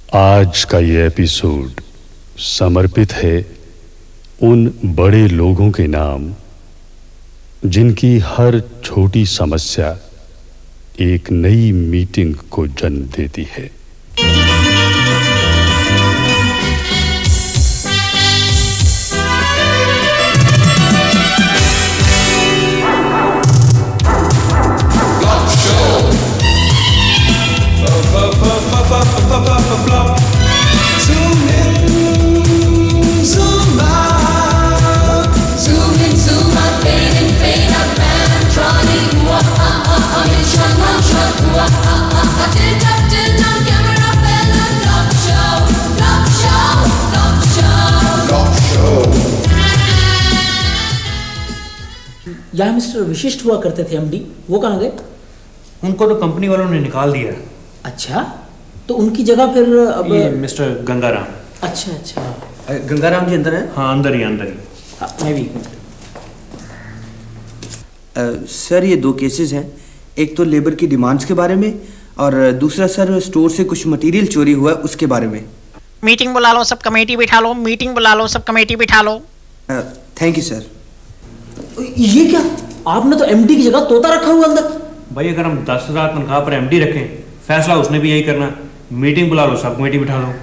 आज का ये एपिसोड समर्पित है उन बड़े लोगों के नाम जिनकी हर छोटी समस्या एक नई मीटिंग को जन्म देती है। यहाँ मिस्टर विशिष्ट हुआ करते थे एमडी, वो कहाँ गए? उनको तो कंपनी वालों ने निकाल दिया। अच्छा, तो उनकी जगह फिर अब ये मिस्टर गंगाराम। अच्छा अच्छा, गंगाराम जी अंदर है? हाँ अंदर ही मैं भी। सर ये दो केसेस हैं, एक तो लेबर की डिमांड्स के बारे में और दूसरा सर स्टोर से कुछ मटेरियल चोरी हुआ है उसके बारे में। मीटिंग बुला लो, सब कमेटी बिठा लो। मीटिंग बुला लो, सब कमेटी बिठा लो। Thank you sir. ये क्या, आपने तो एमडी की जगह तोता रखा हुआ अंदर। भाई अगर हम 10,000 तनख्वाह पर एमडी रखें, फैसला उसने भी यही करना। मीटिंग बुला लो, सब कमेटी बिठा लो।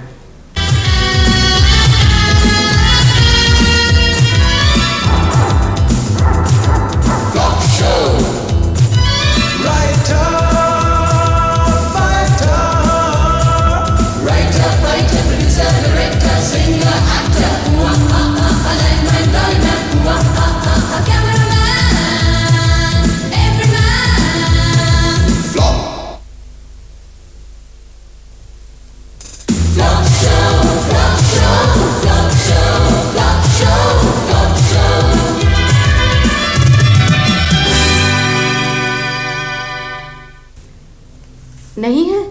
नहीं है?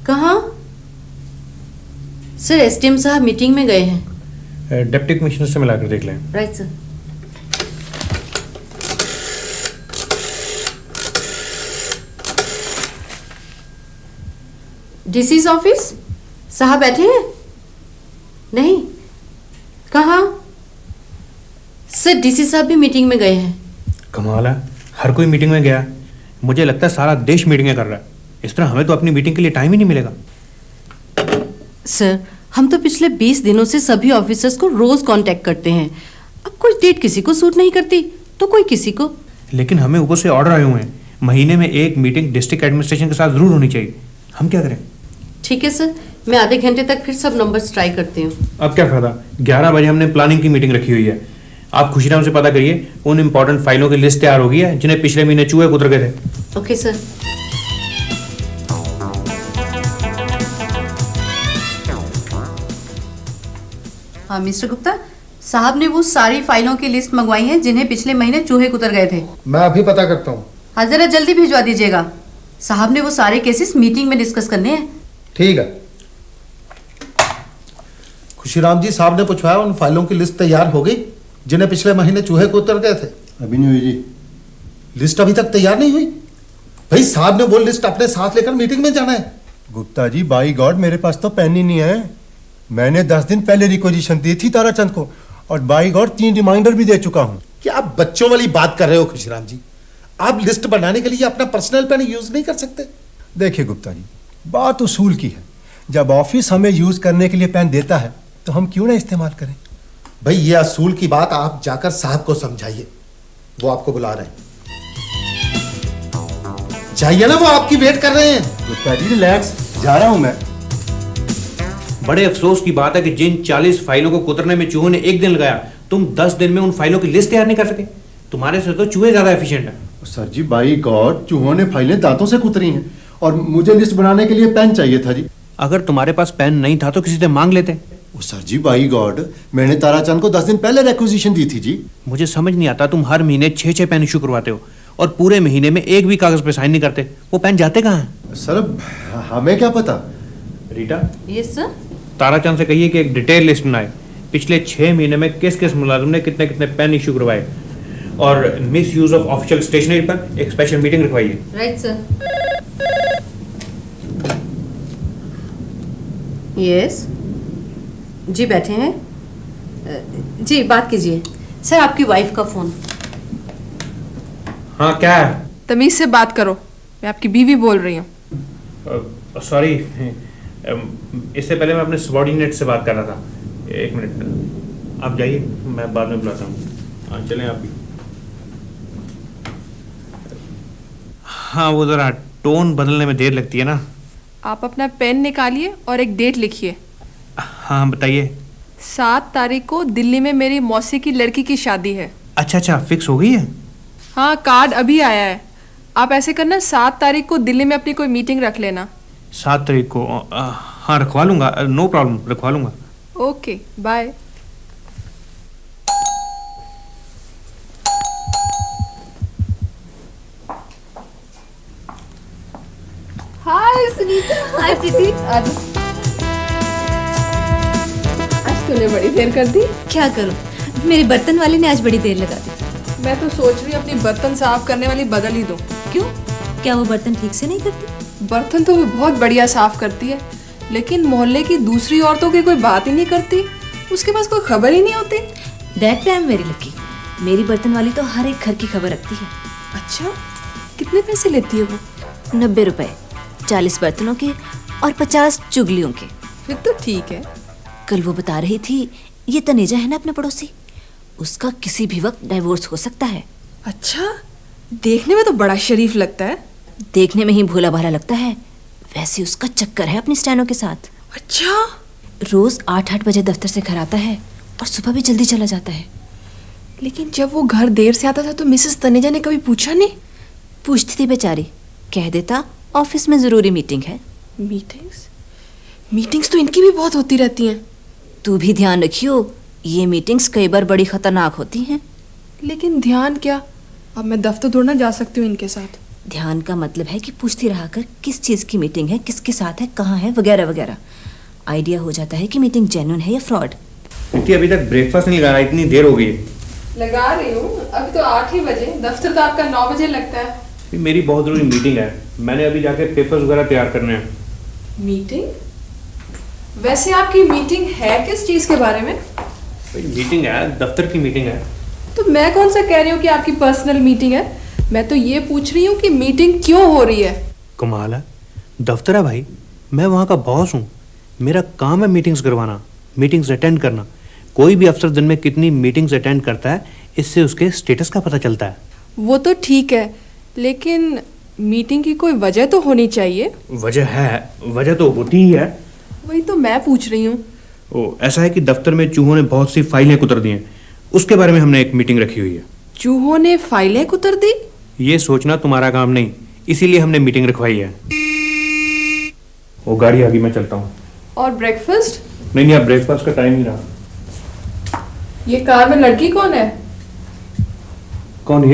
कहाँ? सर एसडीएम साहब मीटिंग में गए हैं। डिप्टी कमिश्नर से मिलाकर देख लें। Right sir. डीसी's ऑफिस साहब बैठे हैं? नहीं, कहाँ? सर डीसी साहब भी मीटिंग में गए हैं। कमाल है, हर कोई मीटिंग में गया। मुझे लगता है सारा देश मीटिंगें कर रहा है। इस तरह हमें तो अपनी मीटिंग के लिए टाइम ही नहीं मिलेगा। सर हम तो पिछले 20 दिनों से सभी ऑफिसर्स को रोज कांटेक्ट करते हैं। अब कोई डेट किसी को सूट नहीं करती तो कोई किसी को। लेकिन हमें ऊपर से ऑर्डर आए हुए हैं, महीने में एक मीटिंग डिस्ट्रिक्ट एडमिनिस्ट्रेशन के साथ जरूर होनी चाहिए। हम क्या करें? ठीक है सर, मैं आधे घंटे तक फिर सब नंबर्स ट्राई करती हूँ। अब क्या फायदा, 11 बजे हमने प्लानिंग की मीटिंग रखी हुई है। आप खुशीराम से पता करिए उन इम्पोर्टेंट फाइलों की लिस्ट तैयार हो गई है जिन्हें पिछले महीने चूहे उतर गए थे। Okay sir. हाँ मिस्टर गुप्ता साहब ने वो सारी फाइलों की लिस्ट मंगवाई है जिन्हें पिछले महीने चूहे उतर गए थे। मैं अभी पता करता हूँ। हाँ जरा जल्दी भिजवा दीजिएगा। साहब ने वो सारे केसेस मीटिंग में डिस्कस करने हैं। ठीक है। खुशीराम जी, साहब ने पूछवाया उन फाइलों की लिस्ट तैयार हो गई जिन्हें पिछले महीने चूहे को उतर गए थे? अभी नहीं हुई जी। लिस्ट अभी तक तैयार नहीं हुई? भाई साहब ने वो लिस्ट अपने साथ लेकर मीटिंग में जाना है। गुप्ता जी बाई गॉड, मेरे पास तो पेन ही नहीं है। मैंने 10 दिन पहले रिक्वेजिशन दी थी ताराचंद को और बाई गॉड 3 रिमाइंडर भी दे चुका हूँ। क्या आप बच्चों वाली बात कर रहे हो खुशीराम जी? आप लिस्ट बनाने के लिए अपना पर्सनल पेन यूज नहीं कर सकते? देखिए गुप्ता जी, बात उसूल की है। जब ऑफिस हमें यूज करने के लिए पेन देता है तो हम क्यों ना इस्तेमाल करें। भाई ये असूल की बात आप जाकर साहब को समझाइए, वो आपको बुला रहे हैं। जाइए ना, वो आपकी वेट कर रहे हैं। गुप्ता जी रिलैक्स, जा रहा हूं मैं। बड़े अफसोस की बात है कि जिन 40 फाइलों को कुतरने में चूहों ने 1 दिन लगाया, तुम 10 दिन में उन फाइलों की लिस्ट तैयार नहीं कर सके। तुम्हारे से तो चूहे ज्यादा एफिशिएंट है। सर जी बाई गॉड, चूहों ने फाइलें दांतों से कुतरी हैं और मुझे लिस्ट बनाने के लिए पेन चाहिए था जी। अगर तुम्हारे पास पेन नहीं था तो किसी से मांग लेते। सर जी बाई गॉड, मैंने ताराचंद को 10 दिन पहले रिक्वेजिशन दी थी जी। मुझे समझ नहीं आता, तुम हर महीने 6-6 पेन इशू करवाते हो और पूरे महीने में एक भी कागज पे साइन नहीं करते। वो पेन जाते कहाँ हैं? सर हमें क्या पता। Rita, yes sir. ताराचंद से कहिए कि एक डिटेल लिस्ट बनाए, पिछले 6 महीने में किस किस मुलाजिम ने कितने कितने पेन इशू करवाए और misuse of official stationery पर एक स्पेशल मीटिंग रखवाइए। Right sir. यस जी, बैठे हैं। जी बात कीजिए। सर आपकी वाइफ का फोन। हाँ, क्या है? तमीज से बात करो, मैं आपकी बीवी बोल रही हूँ। सॉरी, इससे पहले मैं अपने सबॉर्डिनेट से बात कर रहा था। एक मिनट, आप जाइए, मैं बाद में बुलाता हूँ। हाँ, चलें आप भी। हाँ, वो ज़रा टोन बदलने में देर लगती है ना। आप अपना पेन निकालिए और एक डेट लिखिए। हाँ, बताइए। 7 तारीख को दिल्ली में मेरी मौसी की लड़की की शादी है। अच्छा, फिक्स हो गई है? हाँ, कार्ड अभी आया है। आप ऐसे करना, 7 तारीख को दिल्ली में अपनी कोई मीटिंग रख लेना। 7 तारीख को? हाँ, रखवा लूँगा, नो प्रॉब्लम, रखवा लूँगा। Okay, bye. Hi Sunita. Hi Preeti. आज तूने बड़ी देर कर दी। क्या करूं, मेरे बर्तन वाले ने आज बड़ी देर लगा दी। मैं तो सोच रही हूँ अपनी बर्तन साफ करने वाली बदल ही दूं। क्यों, क्या वो बर्तन ठीक से नहीं करती? बर्तन तो वो बहुत बढ़िया साफ करती है, लेकिन मोहल्ले की दूसरी औरतों की कोई बात ही नहीं करती। उसके पास कोई खबर ही नहीं होती। That time very lucky. मेरी बर्तन वाली तो हर एक घर की खबर रखती है। अच्छा, कितने पैसे लेती है वो? 90 रुपए, 40 बर्तनों के और 50 चुगलियों के। फिर तो ठीक है। कल वो बता रही थी, ये तनेजा है ना अपने पड़ोसी, उसका किसी भी वक्त डाइवोर्स हो सकता है। अच्छा, देखने में तो बड़ा शरीफ लगता है। देखने में ही भोला भाला लगता है, वैसे उसका चक्कर है अपनी स्टैनो के साथ। अच्छा, रोज 8-8 बजे दफ्तर से घर आता है और सुबह भी जल्दी चला जाता है। लेकिन जब वो घर देर से आता था तो मिसेस तनेजा ने कभी पूछा नहीं? पूछती थी बेचारी, कह देता ऑफिस में जरूरी मीटिंग है। मीटिंग्स तो इनकी भी बहुत होती रहती हैं। तू भी ध्यान रखियो, ये मीटिंग्स कई बार बड़ी खतरनाक होती हैं। लेकिन ध्यान क्या, अब मैं दफ्तर थोड़ा ना जा सकती हूँ इनके साथ। ध्यान का मतलब है कि पूछती रहा कर किस चीज़ की मीटिंग है, किसके साथ है, कहाँ है, वगैरह वगैरह। आइडिया हो जाता है कि मीटिंग जेन्युइन है या फ्रॉड। अभी तक ब्रेकफास्ट नहीं लगाया, इतनी देर हो गई। लगा रही हूँ, अभी तो 8 ही बजे, दफ्तर तो आपका 9 बजे लगता है। मेरी बहुत जरूरी मीटिंग है, मैंने अभी जाके पेपर्स वगैरह तैयार करने हैं। मीटिंग? वैसे आपकी मीटिंग है किस चीज़ के बारे में? मीटिंग है, दफ्तर की मीटिंग है। तो मैं कौन सा कह रही हूँ कि आपकी पर्सनल मीटिंग है। मैं तो ये पूछ रही हूँ कि मीटिंग क्यों हो रही है। कमाल है, दफ्तर है भाई, मैं वहाँ का बॉस हूँ, मेरा काम है मीटिंग्स करवाना, मीटिंग्स अटेंड करना। कोई भी अफसर दिन में कितनी मीटिंग्स अटेंड करता है, इससे उसके स्टेटस का पता चलता है। वो तो ठीक है, लेकिन मीटिंग की कोई वजह तो होनी चाहिए। वजह है, वजह तो होती ही है। वही तो मैं पूछ रही हूँ। ऐसा है कि दफ्तर में चूहों ने बहुत सी फाइलें कुतर दी हैं, उसके बारे में हमने एक मीटिंग रखी हुई है। चूहों ने फाइलें कुतर दी? ये सोचना तुम्हारा काम नहीं, इसीलिए हमने मीटिंग रखवाई है। वो गाड़ी आ गई, मैं चलता हूँ। और ब्रेकफास्ट? नहीं, अब ब्रेकफास्ट का टाइम ही रहा। ये कार में लड़की कौन है? कौन?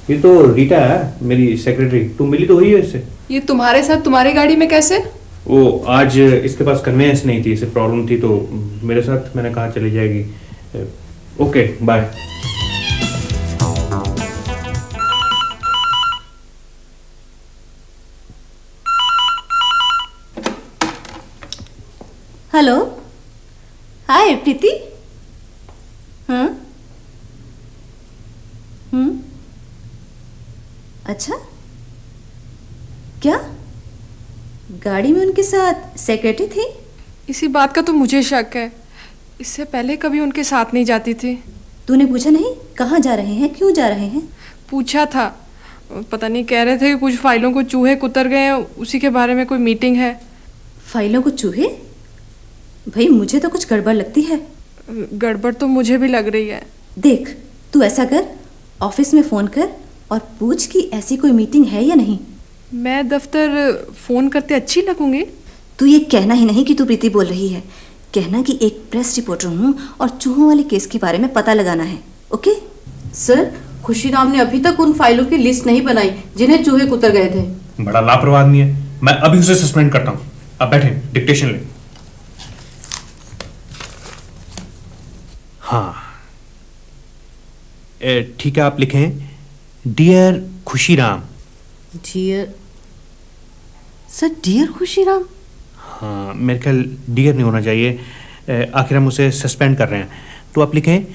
ये तो रीटा है, मेरी सेक्रेटरी। तुम मिली तो हुई है इससे। ये तुम्हारे साथ तुम्हारी गाड़ी में कैसे? वो आज इसके पास कन्वेंस नहीं थी, इसे प्रॉब्लम थी, तो मेरे साथ, मैंने कहा चली जाएगी। Okay, bye. Hello, hi Preeti. हाँ, अच्छा, क्या गाड़ी में उनके साथ सेक्रेटरी थी? इसी बात का तो मुझे शक है, इससे पहले कभी उनके साथ नहीं जाती थी। तूने पूछा नहीं कहाँ जा रहे हैं, क्यों जा रहे हैं? पूछा था, पता नहीं, कह रहे थे कि कुछ फाइलों को चूहे कुतर गए हैं, उसी के बारे में कोई मीटिंग है। फाइलों को चूहे? भाई मुझे तो कुछ गड़बड़ लगती है। गड़बड़ तो मुझे भी लग रही है। देख, तू ऐसा कर, ऑफिस में फ़ोन कर और पूछ कि ऐसी कोई मीटिंग है या नहीं। मैं दफ्तर फ़ोन करते अच्छी लगूंगी? तू ये कहना ही नहीं कि तू प्रीति बोल रही है, कहना कि एक प्रेस रिपोर्टर हूँ और चूहों वाले केस के बारे में पता लगाना है। ओके सर, खुशीराम ने अभी तक उन फाइलों की लिस्ट नहीं बनाई जिन्हें चूहे कुतर गए थे। बड़ा लापरवाह आदमी है, मैं अभी उसे सस्पेंड करता हूँ। अब बैठे, डिक्टेशन ले। हाँ, ठीक है, आप लिखें, dear Khushiram. Dear sir, dear Khushiram? हाँ, मेरे ख्याल डियर नहीं होना चाहिए, आखिर हम उसे सस्पेंड कर रहे हैं। तो आप लिखें,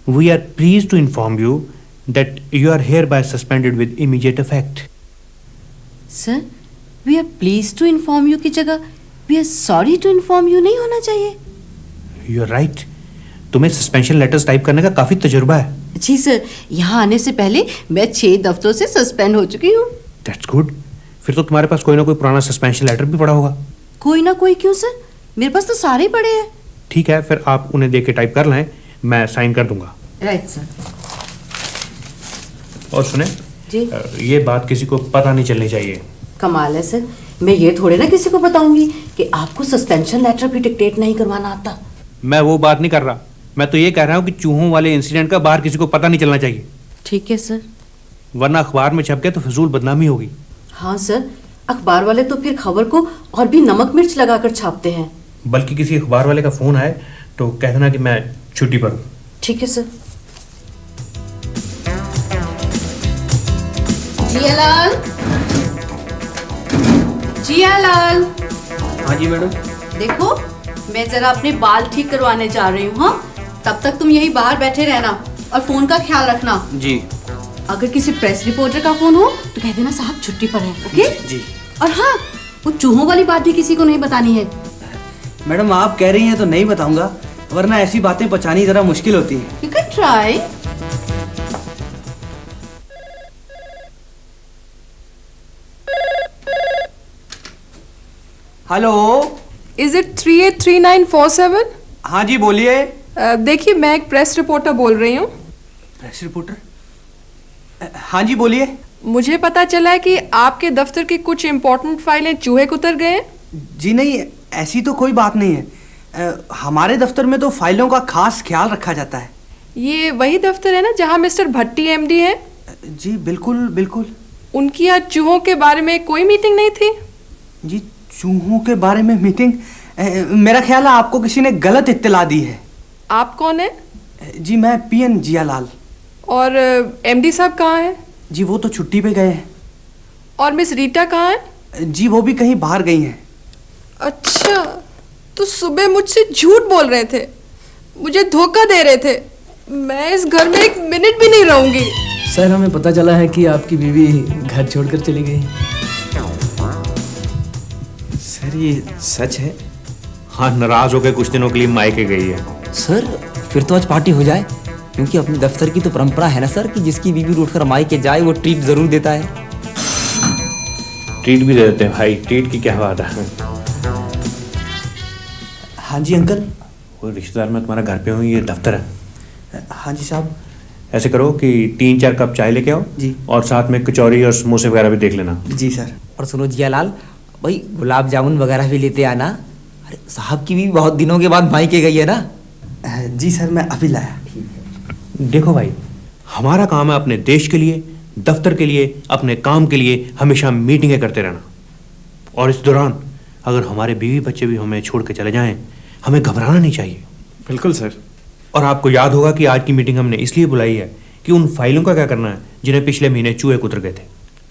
we are please to inform you that you are hereby suspended with immediate effect. Sir, we are please to inform you की जगह we are sorry to inform you नहीं होना चाहिए। यू आर राइट, तुम्हें suspension letters type करने का काफ़ी तजुर्बा है। जी सर, यहाँ आने से पहले मैं 6 दफ्तरों से सस्पेंड हो चुकी हूँ। दैट्स गुड, फिर तो तुम्हारे पास कोई ना कोई पुराना सस्पेंशन लेटर भी पड़ा होगा। कोई ना कोई क्यों सर, मेरे पास तो सारे ही पड़े हैं। ठीक है, फिर आप उन्हें देख के टाइप कर लें, मैं साइन कर दूंगा। Right sir. और सुने जी, ये बात किसी को पता नहीं चलनी चाहिए। कमाल है सर, मैं ये थोड़े ना किसी को बताऊंगी कि आपको सस्पेंशन लेटर भी डिक्टेट नहीं करवाना आता। मैं वो बात नहीं कर रहा, मैं तो ये कह रहा हूँ कि चूहों वाले इंसिडेंट का बाहर किसी को पता नहीं चलना चाहिए। ठीक है सर। वरना अखबार में छप गया तो फिजूल बदनामी होगी। हाँ सर, अखबार वाले तो फिर खबर को और भी नमक मिर्च लगाकर छापते हैं। बल्कि किसी अखबार वाले का फोन आए तो कह देना कि मैं छुट्टी पर हूँ। ठीक है सर। जियालाल, जियालाल। हाँ जी मैडम। देखो, मैं जरा अपने बाल ठीक करवाने जा रही हूँ। हाँ, तब तक तुम यही बाहर बैठे रहना और फोन का ख्याल रखना। जी। अगर किसी प्रेस रिपोर्टर का फोन हो तो कह देना साहब छुट्टी पर है। ओके जी। और हाँ, वो चूहों वाली बात भी किसी को नहीं बतानी है। मैडम आप कह रही हैं तो नहीं बताऊंगा, वरना ऐसी बातें बचानी जरा मुश्किल होती है। You can try. Hello. Is it 383947? हाँ जी बोलिए। देखिए, मैं एक प्रेस रिपोर्टर बोल रही हूँ। Press reporter? हाँ जी बोलिए। मुझे पता चला है कि आपके दफ्तर की कुछ इम्पोर्टेंट फाइलें चूहे कुतर गए हैं। जी नहीं, ऐसी तो कोई बात नहीं है। हमारे दफ्तर में तो फाइलों का खास ख्याल रखा जाता है। ये वही दफ्तर है ना जहाँ मिस्टर भट्टी एमडी है? जी बिल्कुल बिल्कुल। उनकी यहाँ चूहों के बारे में कोई मीटिंग नहीं थी? जी चूहों के बारे में मीटिंग? मेरा ख्याल है आपको किसी ने गलत इत्तला दी है। आप कौन है? जी मैं पीएन जियालाल। और एमडी साहब कहाँ हैं? जी वो तो छुट्टी पे गए हैं। और मिस रीटा कहाँ है? जी वो भी कहीं बाहर गई हैं। अच्छा, तो सुबह मुझसे झूठ बोल रहे थे, मुझे धोखा दे रहे थे। मैं इस घर में 1 मिनट भी नहीं रहूंगी। सर, हमें पता चला है कि आपकी बीवी घर छोड़कर चली गई। सर ये सच है? हाँ, नाराज होकर कुछ दिनों के लिए मायके गई है। सर, फिर तो आज पार्टी हो जाए, क्योंकि अपने दफ्तर की तो परंपरा है ना सर कि जिसकी बीवी रूठकर मायके जाए वो ट्रीट जरूर देता है। ट्रीट भी दे देते हैं भाई, ट्रीट की क्या बात है। हाँ जी अंकल। वो रिश्तेदार मैं तुम्हारा घर पे हूँ, ये दफ्तर है। हाँ जी साहब। ऐसे करो कि 3-4 कप चाय लेके आओ जी। और साथ में कचौरी और समोसे वगैरह भी देख लेना। जी सर। और सुनो जियालाल भाई, गुलाब जामुन वगैरह भी लेते आना। अरे साहब की भी बहुत दिनों के बाद मायके गई है ना। जी सर, मैं अभी लाया। देखो भाई, हमारा काम है अपने देश के लिए, दफ्तर के लिए, अपने काम के लिए हमेशा मीटिंगें करते रहना। और इस दौरान अगर हमारे बीवी बच्चे भी हमें छोड़ के चले जाएं, हमें घबराना नहीं चाहिए। बिल्कुल सर। और आपको याद होगा कि आज की मीटिंग हमने इसलिए बुलाई है कि उन फाइलों का क्या करना है जिन्हें पिछले महीने चूहे कुतर गए थे।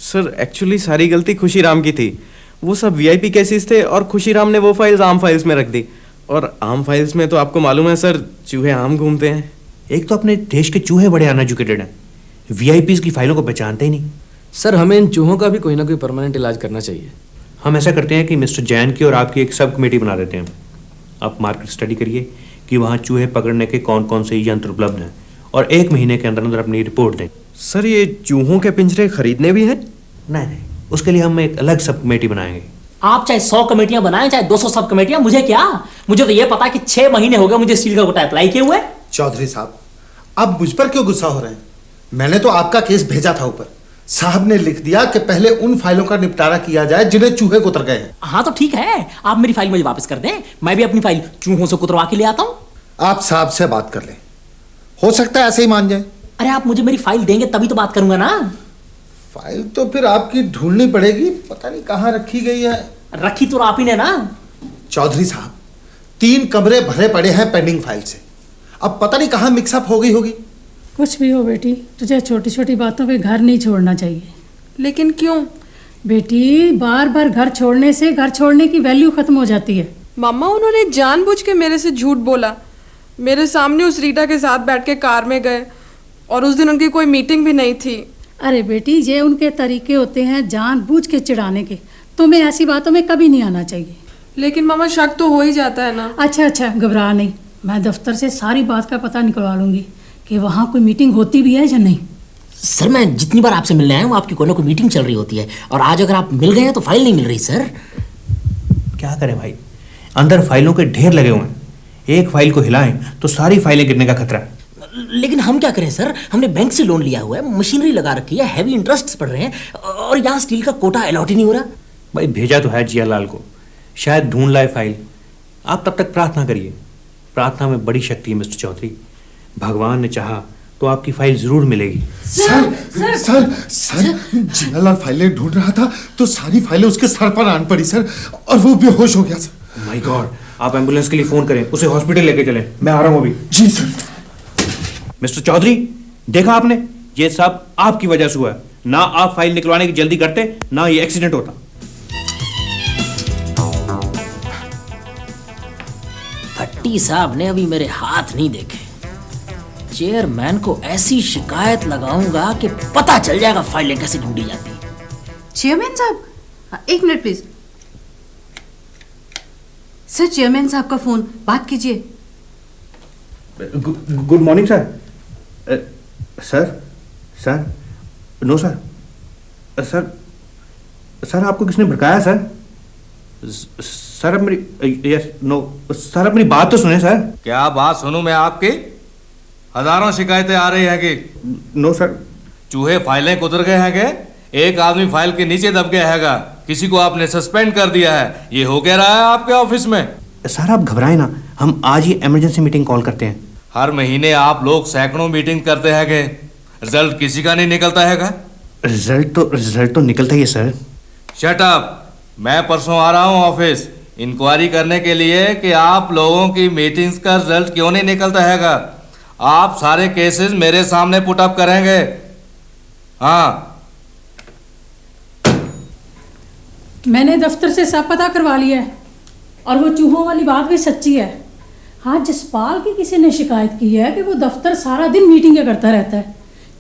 सर एक्चुअली सारी गलती खुशीराम की थी। वो सब वीआईपी केसेस थे और खुशीराम ने वो फाइल्स आम फाइल्स में रख दी। और आम फाइल्स में तो आपको मालूम है सर, चूहे आम घूमते हैं। एक तो अपने देश के चूहे बड़े अनएजुकेटेड हैं, वीआईपीज़ की फाइलों को पहचानते ही नहीं। सर, हमें इन चूहों का भी कोई ना कोई परमानेंट इलाज करना चाहिए। हम ऐसा करते हैं कि मिस्टर जैन की और आपकी एक सब कमेटी बना देते हैं। आप मार्केट स्टडी करिए कि वहाँ चूहे पकड़ने के कौन कौन से यंत्र उपलब्ध हैं और 1 महीने के अंदर अंदर अपनी रिपोर्ट दें। सर ये चूहों के पिंजरे खरीदने भी हैं? नहीं, उसके लिए हम एक अलग सब कमेटी बनाएंगे। आप चाहे 100 कमेटियां बनाएं, चाहे 200 सब कमेटियां, मुझे क्या। मुझे तो ये पता है कि 6 महीने हो गए मुझे स्टील का कोटा अप्लाई किए हुए। चौधरी साहब, आप मुझ पर क्यों गुस्सा हो रहे हैं? मैंने तो आपका केस भेजा था ऊपर। साहब ने लिख दिया कि पहले उन फाइलों का निपटारा किया जाए जिन्हें चूहे कुतर गए हैं। हाँ तो ठीक है, आप मेरी फाइल मुझे वापस कर दें, मैं भी अपनी फाइल चूहों से कुतरवा के ले आता हूँ। आप साहब से बात कर लें, हो सकता है ऐसे ही मान जाए। अरे आप मुझे मेरी फाइल देंगे तभी तो बात करूंगा ना। फाइल तो फिर आपकी ढूंढनी पड़ेगी, पता नहीं कहाँ रखी गई है। रखी तो आप ही ने ना। चौधरी साहब, 3 कमरे भरे पड़े हैं पेंडिंग फाइल से। अब पता नहीं कहाँ मिक्सअप हो गई होगी। कुछ भी हो बेटी, तुझे छोटी छोटी बातों पे घर नहीं छोड़ना चाहिए। लेकिन क्यों? बेटी, बार बार घर छोड़ने से घर छोड़ने की वैल्यू खत्म हो जाती है। मामा उन्होंने जानबूझ के मेरे से झूठ बोला। मेरे सामने उस रीटा के साथ बैठ के कार में गए और उस दिन उनकी कोई मीटिंग भी नहीं थी। अरे बेटी, ये उनके तरीके होते हैं जानबूझ के चिढ़ाने के। तुम्हें ऐसी बातों में कभी नहीं आना चाहिए। लेकिन मामा शक तो हो ही जाता है ना। अच्छा, घबरा नहीं। मैं दफ्तर से सारी बात का पता निकलवा लूंगी कि वहाँ कोई मीटिंग होती भी है या नहीं। सर, मैं जितनी बार आपसे मिलने आया हूँ आपकी कोई ना कोई मीटिंग चल रही होती है, और आज अगर आप मिल गए हैं तो फाइल नहीं मिल रही। सर क्या करें भाई, अंदर फाइलों के ढेर लगे हुए हैं। एक फाइल को हिलाएं तो सारी फाइलें गिरने का खतरा है। लेकिन हम क्या करें सर, हमने बैंक से लोन लिया हुआ है, मशीनरी लगा रखी है, हैवी इंटरेस्ट पड़ रहे हैं, और यहाँ स्टील का कोटा अलॉट ही नहीं हो रहा। भाई भेजा तो है जियालाल को, शायद ढूंढ लाए फाइल। आप तब तक प्रार्थना करिए, प्रार्थना में बड़ी शक्ति है मिस्टर चौधरी। भगवान ने चाहा तो आपकी फाइल जरूर मिलेगी। सर जियालाल फाइलें ढूंढ रहा था तो सारी फाइलें उसके सर पर आन पड़ी सर, और वो बेहोश हो गया सर। माय गॉड, आप एम्बुलेंस के लिए फोन करें, उसे हॉस्पिटल लेके चलें। मैं आ रहा हूं अभी। जी सर। मिस्टर चौधरी, देखा आपने, ये सब आपकी वजह से हुआ है। ना आप फाइल निकलवाने की जल्दी करते, ना ये एक्सीडेंट होता। भट्टी साहब ने अभी मेरे हाथ नहीं देखे। चेयरमैन को ऐसी शिकायत लगाऊंगा कि पता चल जाएगा फाइलें कैसे ढूंढी जाती हैं। चेयरमैन साहब, एक मिनट प्लीज। सर, चेयरमैन साहब का फोन, बात कीजिए। Good morning sir. Sir no sir आपको किसने भड़काया सर? सर अब मेरी यस नो सर अपनी बात तो सुने सर। क्या बात सुनूं मैं आपकी? हजारों शिकायतें आ रही हैं कि नो सर, चूहे फाइलें कुतर गए हैं कि एक आदमी फाइल के नीचे दब गया हैगा, किसी को आपने सस्पेंड कर दिया है। ये हो क्या रहा है आपके ऑफिस में? सर आप घबराएं ना, हम आज ही इमरजेंसी मीटिंग कॉल करते हैं। हर महीने आप लोग सैकड़ों मीटिंग करते हैं कि रिजल्ट किसी का नहीं निकलता हैगा? रिजल्ट तो निकलता ही है सर। Shut up. मैं परसों आ रहा हूँ ऑफिस इंक्वायरी करने के लिए कि आप लोगों की मीटिंग्स का रिजल्ट क्यों नहीं निकलता हैगा। आप सारे केसेस मेरे सामने पुट अप करेंगे। हाँ, मैंने दफ्तर से सब पता करवा लिया है, और वो चूहों वाली बात भी सच्ची है। हाँ, जसपाल की किसी ने शिकायत की है कि वो दफ्तर सारा दिन मीटिंगें करता रहता है।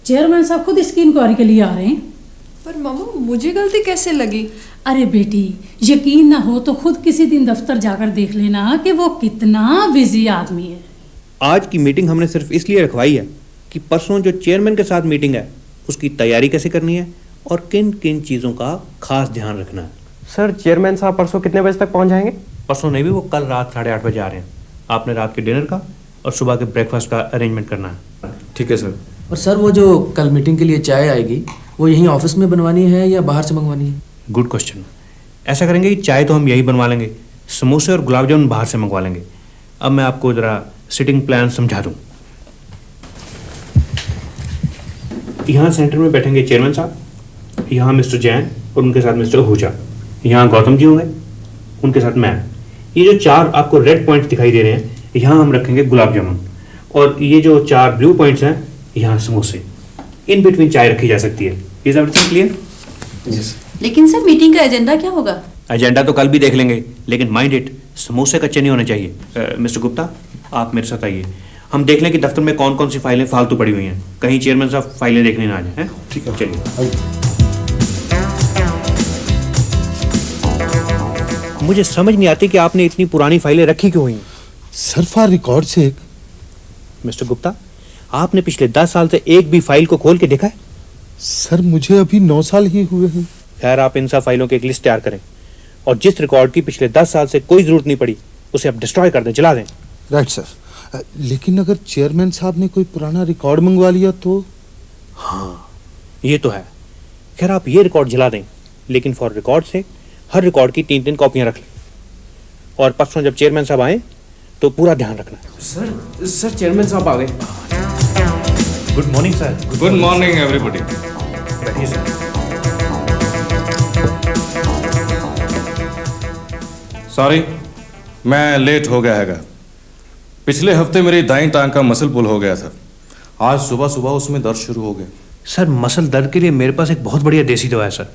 चेयरमैन साहब खुद इसकी इंक्वायरी के लिए आ रहे हैं। पर मामा, मुझे गलती कैसे लगी? अरे बेटी, यकीन ना हो तो खुद किसी दिन दफ्तर जाकर देख लेना कि वो कितना बिजी आदमी है। आज की मीटिंग हमने सिर्फ इसलिए रखवाई है कि परसों जो चेयरमैन के साथ मीटिंग है उसकी तैयारी कैसे करनी है और किन किन चीज़ों का खास ध्यान रखना है। सर, चेयरमैन साहब परसों कितने बजे तक पहुंच जाएंगे? परसों नहीं भी, वो कल रात 8:30 बजे आ रहे हैं। आपने रात के डिनर का और सुबह के ब्रेकफास्ट का अरेंजमेंट करना है। ठीक है सर। और सर, वो जो कल मीटिंग के लिए चाय आएगी वो यहीं ऑफिस में बनवानी है या बाहर से मंगवानी है? Good question. ऐसा करेंगे कि चाय तो हम यही बनवा लेंगे, समोसे और गुलाब जामुन बाहर से मंगवा लेंगे। अब मैं आपको ज़रा सिटिंग प्लान समझा दूं। यहाँ सेंटर में बैठेंगे चेयरमैन साहब, यहाँ मिस्टर जैन और उनके साथ मिस्टर आहूजा, यहाँ गौतम जी होंगे, उनके साथ मैं। ये जो 4 आपको रेड पॉइंट्स दिखाई दे रहे हैं, यहाँ हम रखेंगे गुलाब जामुन, और ये जो 4 ब्लू पॉइंट्स हैं, यहाँ समोसे। इन बिटवीन चाय रखी जा सकती है। Is everything clear? यस। लेकिन सर, मीटिंग का एजेंडा क्या होगा? एजेंडा तो कल भी देख लेंगे, लेकिन माइंड इट, समोसे कच्चे नहीं होने चाहिए। मिस्टर गुप्ता, आप मेरे साथ आइए, हम देख लें कि दफ्तर में कौन कौन सी फाइलें फालतू पड़ी हुई हैं। कहीं चेयरमैन साहब फाइलें देखने ना आ जाए। ठीक है, चलिए। मुझे समझ नहीं आती कि आपने इतनी पुरानी फाइलें रखी क्यों हुई हैं। सर, फॉर रिकॉर्ड से। मिस्टर गुप्ता, आपने पिछले 10 साल से एक भी फाइल को खोल के देखा है? सर, मुझे अभी 9 साल ही हुए हैं। खैर, आप इन सब फाइलों की एक लिस्ट तैयार करें, और जिस रिकॉर्ड की पिछले 10 साल से कोई जरूरत नहीं पड़ी उसे आप डिस्ट्रॉय कर दें, जला दें। Right sir. लेकिन अगर चेयरमैन साहब ने कोई पुराना रिकॉर्ड मंगवा लिया तो? हाँ, ये तो है। खैर, आप ये रिकॉर्ड जला दें, लेकिन फॉर रिकॉर्ड से हर रिकॉर्ड की 3-3 कॉपियां रख लें, और परसों जब चेयरमैन साहब आए तो पूरा ध्यान रखना। सर चेयरमैन साहब आ गए। Good morning sir. Good morning everybody. बैठिए सर। सॉरी, मैं लेट हो गया हैगा। पिछले हफ्ते मेरी दाईं टांग का मसल पुल हो गया था। आज सुबह सुबह उसमें दर्द शुरू हो गया। सर, मसल दर्द के लिए मेरे पास एक बहुत बढ़िया देसी दवा है सर।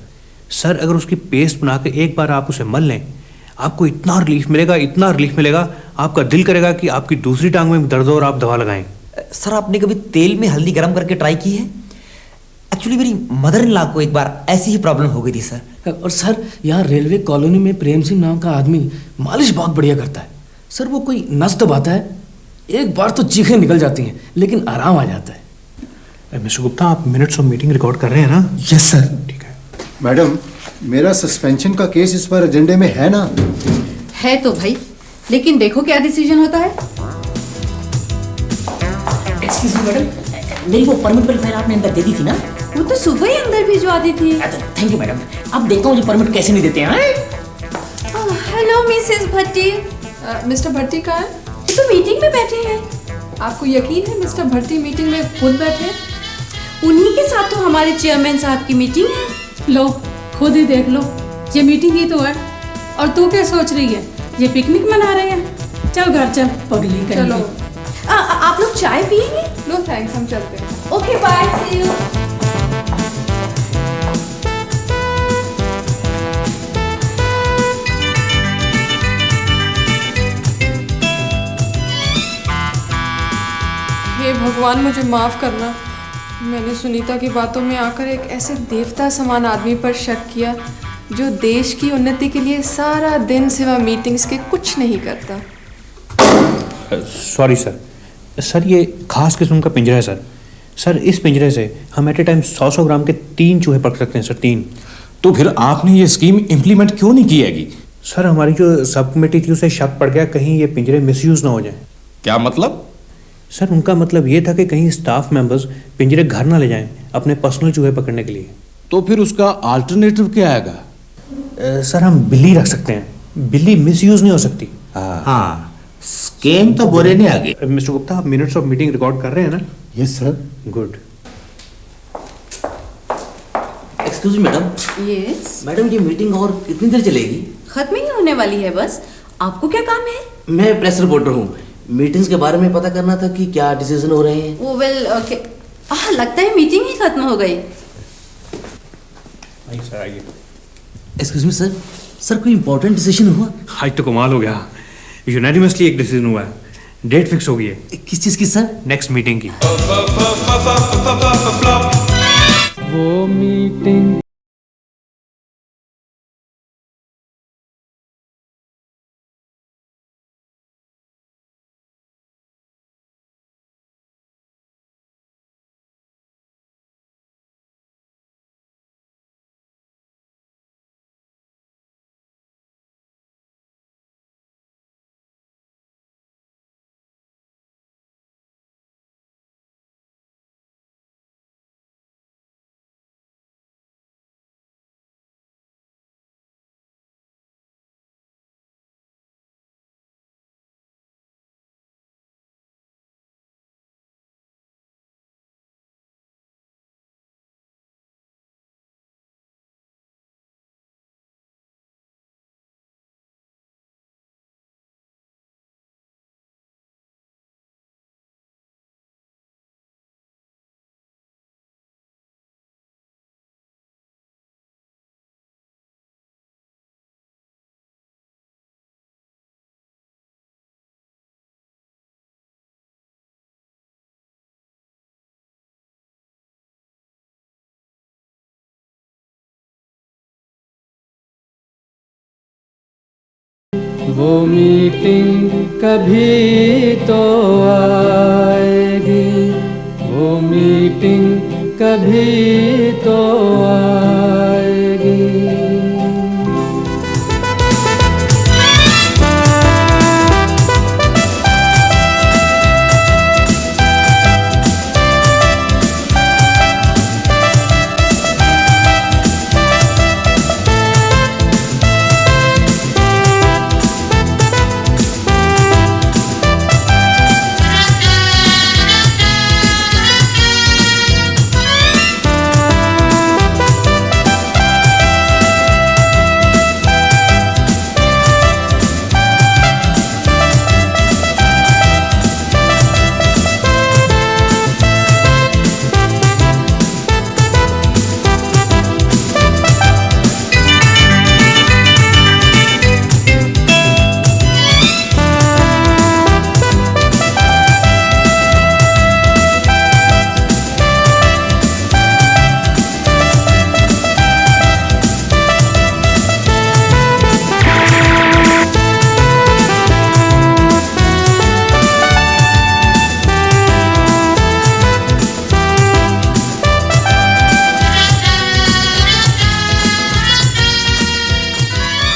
सर अगर उसकी पेस्ट बना के एक बार आप उसे मल लें, आपको इतना रिलीफ मिलेगा, आपका दिल करेगा कि आपकी दूसरी टांग में दर्द हो और आप दवा लगाएं। सर आपने कभी तेल में हल्दी गर्म करके ट्राई की है? एक्चुअली मेरी मदर इन लॉ को एक बार ऐसी ही प्रॉब्लम हो गई थी सर। और सर यहाँ रेलवे कॉलोनी में प्रेम सिंह नाम का आदमी मालिश बहुत बढ़िया करता है सर। वो कोई नस दबाता है, एक बार तो चीखें निकल जाती हैं लेकिन आराम आ जाता है। मिस्टर गुप्ता, आप मिनट्स ऑफ मीटिंग रिकॉर्ड कर रहे हैं ना? Yes sir. ठीक है। मैडम, मेरा सस्पेंशन का केस इस बार एजेंडे में है ना? है तो भाई, लेकिन देखो क्या डिसीजन होता है। एक्सक्यूज मी मैडम, मेरी वो परमिट वाली फाइल आपने अंदर दे दी थी ना? वो तो सुबह ही अंदर भिजवा दी थी। Thank you madam. अब देखता हूँ मुझे परमिट कैसे नहीं देते हैं। हेलो मिसेस भट्टी। मिस्टर भट्टी कहाँ है? ये तो मीटिंग में बैठे हैं। आपको यकीन है मिस्टर भट्टी मीटिंग में खुद बैठे? उन्हीं के साथ तो हमारे चेयरमैन साहब की मीटिंग है। लो खुद ही देख लो, ये मीटिंग ही तो है। और तू क्या सोच रही है, ये पिकनिक मना रहे हैं? चल घर चल, पगली कहीं चलो। की। आप लोग चाय पियेंगे? नो थैंक्स, हम चलते हैं। Okay bye, see you. हे भगवान, मुझे माफ करना। मैंने सुनीता की बातों में आकर एक ऐसे देवता समान आदमी पर शक किया जो देश की उन्नति के लिए सारा दिन सिवा मीटिंग्स के कुछ नहीं करता। सॉरी सर, ये खास किस्म का पिंजरा है सर। इस पिंजरे से हम एट ए टाइम 100 ग्राम के 3 चूहे पकड़ सकते हैं सर, 3। तो फिर आपने ये स्कीम इम्प्लीमेंट क्यों नहीं की हैगी? सर हमारी जो सब कमेटी थी उसे शक पड़ गया कहीं ये पिंजरे मिसयूज ना हो जाए। क्या मतलब? सर उनका मतलब ये था कि कहीं स्टाफ मेंबर्स पिंजरे घर ना ले जाएं अपने पर्सनल चूहे पकड़ने के लिए। तो फिर उसका अल्टरनेटिव क्या आएगा? सर हम बिल्ली रख सकते हैं, बिल्ली मिसयूज नहीं हो सकती। हाँ, स्कीम तो बुरे नहीं आगे। मिस्टर गुप्ता, आप मिनट्स ऑफ मीटिंग रिकॉर्ड कर रहे हैं ना? Yes sir. Good. Excuse me madam. Yes madam, ये मीटिंग और कितनी देर चलेगी? खत्म ही होने वाली है बस। आपको क्या काम है? मैं प्रेस रिपोर्टर हूँ, मीटिंग्स के बारे में पता करना था कि क्या डिसीजन हो रहे हैं। वो वेल ओके, लगता है मीटिंग ही खत्म हो गई। सर आइए। एक्सक्यूज मी सर, सर कोई इंपॉर्टेंट डिसीजन हुआ? आज तो कमाल हो गया, यूनानिमसली एक डिसीजन हुआ है। डेट फिक्स हो गई है। किस चीज़ की सर? नेक्स्ट मीटिंग की। वो मीटिंग वो मीटिंग कभी तो आएगी, वो मीटिंग कभी तो आएगी।